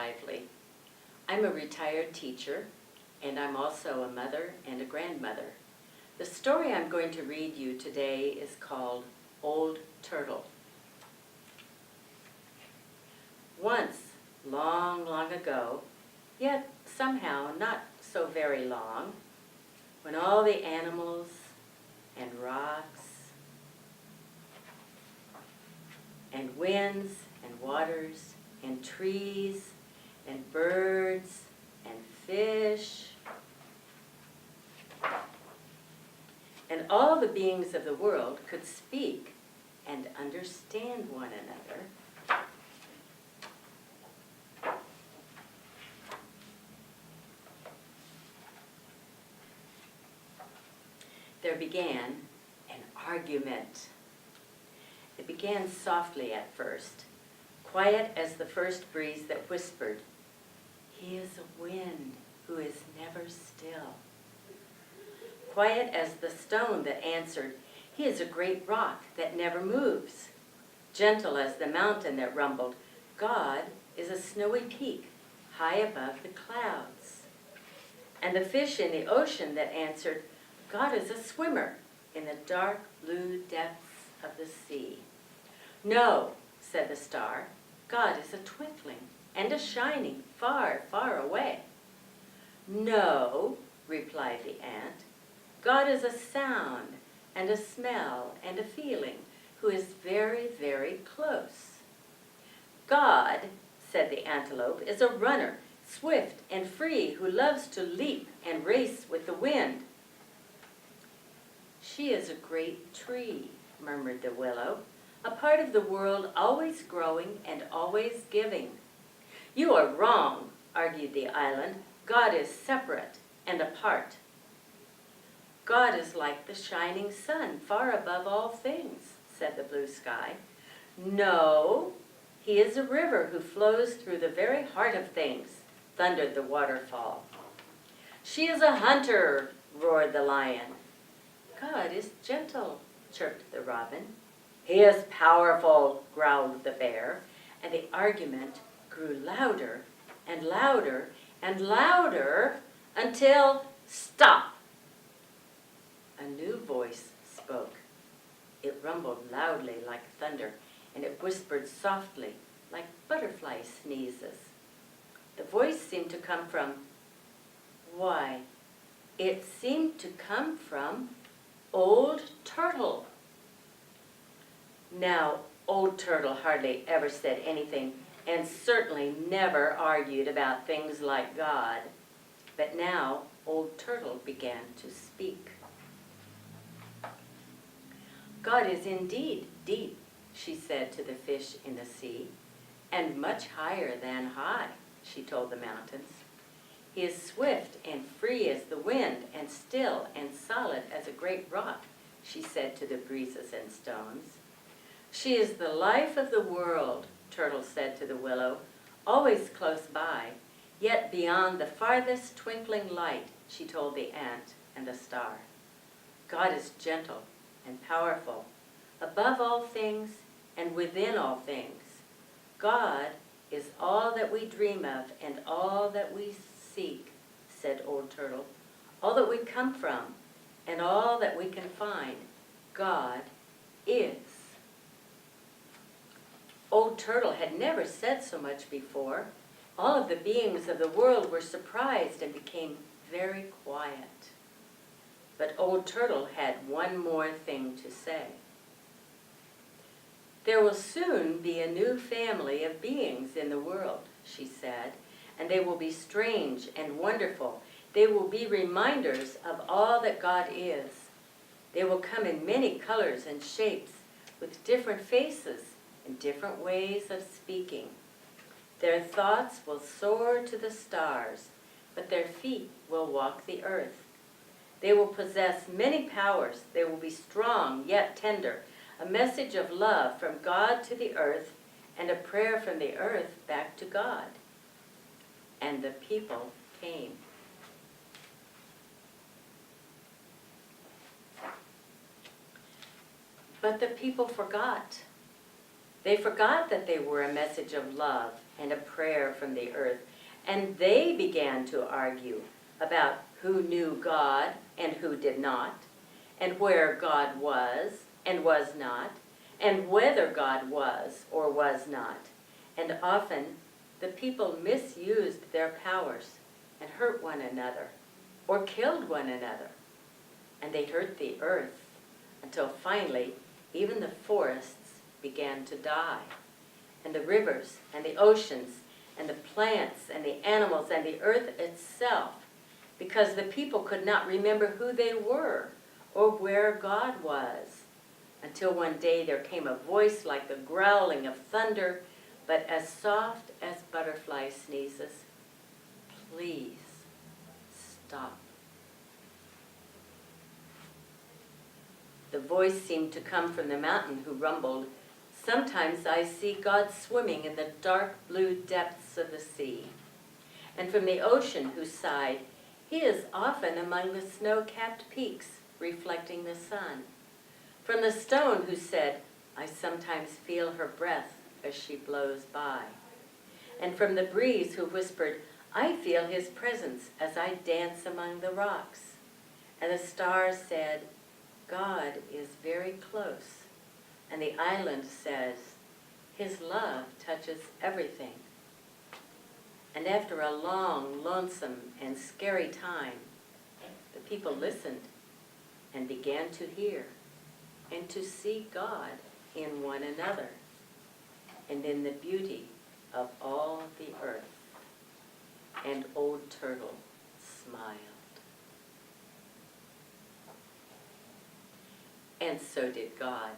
lively. I'm a retired teacher, and I'm also a mother and a grandmother. The story I'm going to read you today is called Old Turtle. Once, long, long ago, yet somehow not so very long, when all the animals and rocks and winds and waters and trees and birds and fish and all the beings of the world could speak and understand one another, there began an argument. It began softly at first, quiet as the first breeze that whispered, "He is a wind who is never still." Quiet as the stone that answered, "He is a great rock that never moves." Gentle as the mountain that rumbled, "God is a snowy peak high above the clouds." And the fish in the ocean that answered, "God is a swimmer in the dark blue depths of the sea." "No," said the star, "God is a twinkling and a shining far, far away." "No," replied the ant, "God is a sound and a smell and a feeling who is very, very close." "God," said the antelope, "is a runner, swift and free, who loves to leap and race with the wind." "She is a great tree," murmured the willow, "a part of the world always growing and always giving." "You are wrong," argued the island. "God is separate and apart." "God is like the shining sun, far above all things," said the blue sky. "No, he is a river who flows through the very heart of things," thundered the waterfall. "She is a hunter," roared the lion. "God is gentle," chirped the robin. "He is powerful," growled the bear, and the argument grew louder and louder and louder until, "Stop!" A new voice spoke. It rumbled loudly like thunder, and it whispered softly like butterfly sneezes. The voice seemed to come from, it seemed to come from Old Turtle. Now, Old Turtle hardly ever said anything, and certainly never argued about things like God. But now Old Turtle began to speak. "God is indeed deep," she said to the fish in the sea, "and much higher than high," she told the mountains. "He is swift and free as the wind, and still and solid as a great rock," she said to the breezes and stones. "She is the life of the world," Turtle said to the willow, "always close by, yet beyond the farthest twinkling light," she told the ant and the star. "God is gentle and powerful, above all things and within all things. God is all that we dream of and all that we seek," said Old Turtle. "All that we come from and all that we can find. God is." Old Turtle had never said so much before. All of the beings of the world were surprised and became very quiet. But Old Turtle had one more thing to say. "There will soon be a new family of beings in the world," she said, "and they will be strange and wonderful. They will be reminders of all that God is. They will come in many colors and shapes, with different faces and different ways of speaking. Their thoughts will soar to the stars, but their feet will walk the earth. They will possess many powers. They will be strong yet tender, a message of love from God to the earth, and a prayer from the earth back to God." And the people came. But the people forgot. They forgot that they were a message of love and a prayer from the earth, and they began to argue about who knew God and who did not, and where God was and was not, and whether God was or was not. And often the people misused their powers and hurt one another or killed one another. And they hurt the earth until finally even the forests began to die, and the rivers and the oceans and the plants and the animals and the earth itself, because the people could not remember who they were or where God was, until one day there came a voice like the growling of thunder, but as soft as butterfly sneezes. Please stop. The voice seemed to come from the mountain, who rumbled, "Sometimes I see God swimming in the dark blue depths of the sea." And from the ocean, who sighed, "He is often among the snow-capped peaks, reflecting the sun." From the stone, who said, "I sometimes feel her breath as she blows by." And from the breeze, who whispered, "I feel his presence as I dance among the rocks." And the stars said, "God is very close." And the island says, "His love touches everything." And after a long, lonesome, and scary time, the people listened and began to hear and to see God in one another and in the beauty of all the earth. And Old Turtle smiled. And so did God.